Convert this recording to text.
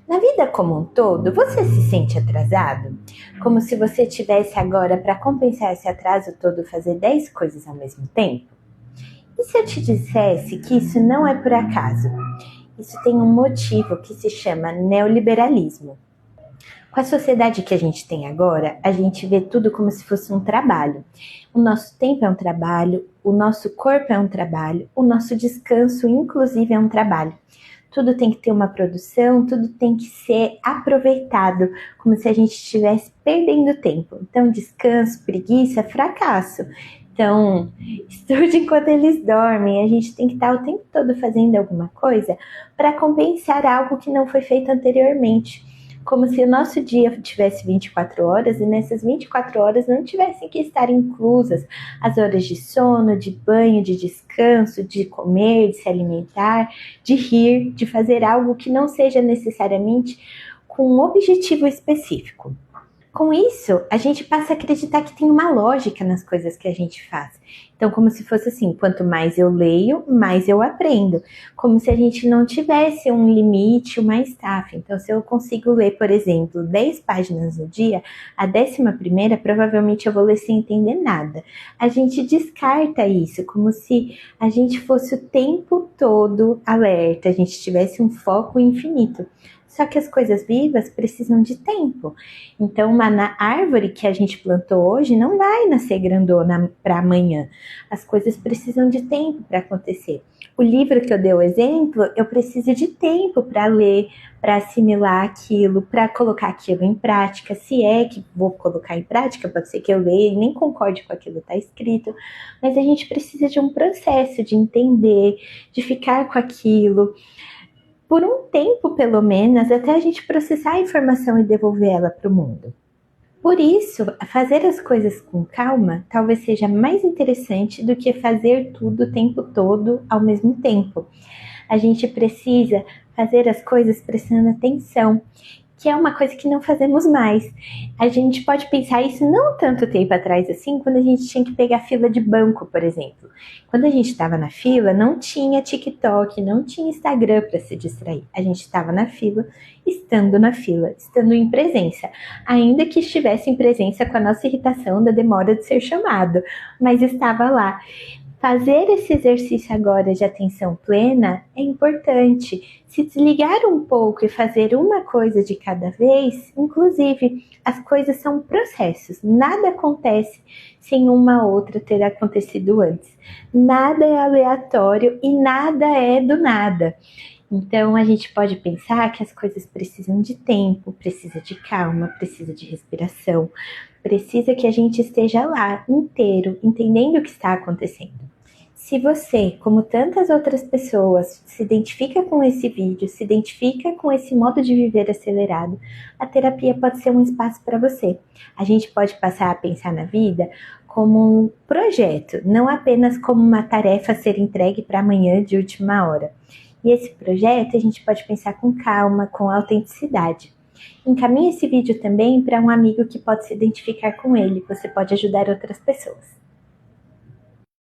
Na vida como um todo, você se sente atrasado? Como se você tivesse agora, para compensar esse atraso todo, fazer 10 coisas ao mesmo tempo? E se eu te dissesse que isso não é por acaso? Isso tem um motivo que se chama neoliberalismo. Com a sociedade que a gente tem agora, a gente vê tudo como se fosse um trabalho. O nosso tempo é um trabalho, o nosso corpo é um trabalho, o nosso descanso, inclusive, é um trabalho. Tudo tem que ter uma produção, tudo tem que ser aproveitado, como se a gente estivesse perdendo tempo. Então, descanso, preguiça, fracasso. Então, estude enquanto eles dormem. A gente tem que estar o tempo todo fazendo alguma coisa para compensar algo que não foi feito anteriormente. Como se o nosso dia tivesse 24 horas e nessas 24 horas não tivessem que estar inclusas as horas de sono, de banho, de descanso, de comer, de se alimentar, de rir, de fazer algo que não seja necessariamente com um objetivo específico. Com isso, a gente passa a acreditar que tem uma lógica nas coisas que a gente faz. Então, como se fosse assim, quanto mais eu leio, mais eu aprendo. Como se a gente não tivesse um limite, uma estafa. Então, se eu consigo ler, por exemplo, 10 páginas no dia, a 11ª, provavelmente eu vou ler sem entender nada. A gente descarta isso, como se a gente fosse o tempo todo alerta, a gente tivesse um foco infinito. Só que as coisas vivas precisam de tempo. Então, uma árvore que a gente plantou hoje não vai nascer grandona para amanhã. As coisas precisam de tempo para acontecer. O livro que eu dei o exemplo, eu preciso de tempo para ler, para assimilar aquilo, para colocar aquilo em prática. Se é que vou colocar em prática, pode ser que eu leia e nem concorde com aquilo que está escrito, mas a gente precisa de um processo de entender, de ficar com aquilo por um tempo, pelo menos, até a gente processar a informação e devolver ela para o mundo. Por isso, fazer as coisas com calma talvez seja mais interessante do que fazer tudo o tempo todo ao mesmo tempo. A gente precisa fazer as coisas prestando atenção, que é uma coisa que não fazemos mais. A gente pode pensar isso não tanto tempo atrás assim, quando a gente tinha que pegar fila de banco, por exemplo. Quando a gente estava na fila, não tinha TikTok, não tinha Instagram para se distrair. A gente estava na fila, estando em presença. Ainda que estivesse em presença com a nossa irritação da demora de ser chamado, mas estava lá. Fazer esse exercício agora de atenção plena é importante. Se desligar um pouco e fazer uma coisa de cada vez, inclusive, as coisas são processos. Nada acontece sem uma outra ter acontecido antes. Nada é aleatório e nada é do nada. Então, a gente pode pensar que as coisas precisam de tempo, precisa de calma, precisa de respiração, precisa que a gente esteja lá, inteiro, entendendo o que está acontecendo. Se você, como tantas outras pessoas, se identifica com esse vídeo, se identifica com esse modo de viver acelerado, a terapia pode ser um espaço para você. A gente pode passar a pensar na vida como um projeto, não apenas como uma tarefa a ser entregue para amanhã de última hora. E esse projeto a gente pode pensar com calma, com autenticidade. Encaminhe esse vídeo também para um amigo que pode se identificar com ele, você pode ajudar outras pessoas.